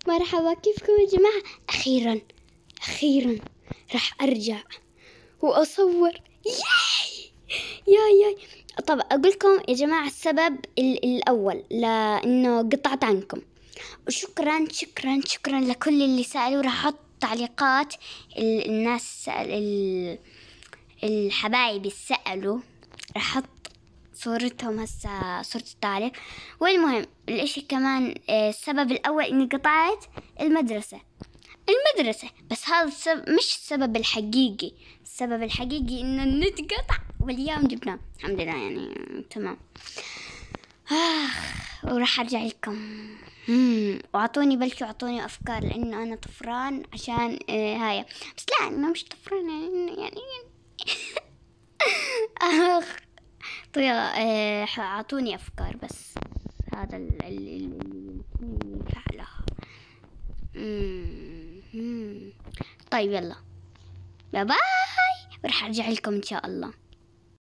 مرحبا، كيفكم يا جماعة؟ أخيرا راح أرجع وأصور. ياي. طب أقول لكم يا جماعة السبب الأول لأنه قطعت عنكم. وشكرا لكل اللي سألوا. راح أحط تعليقات الناس الحبايب اللي سألوا، راح أحط صورتهم هسه، صورة التعليق. والمهم الاشي كمان، السبب الأول إني قطعت المدرسة، بس هذا مش السبب الحقيقي. السبب الحقيقي إنه النت قطع واليوم جبناه الحمد لله، يعني تمام. وراح أرجع لكم. وعطوني أعطوني أفكار، لأنه أنا طفران عشان هاي، بس لا أنا مش طفران يعني طيب أعطوني أفكار، بس هذا اللي فعله. طيب يلا باي باي، وراح أرجع لكم إن شاء الله.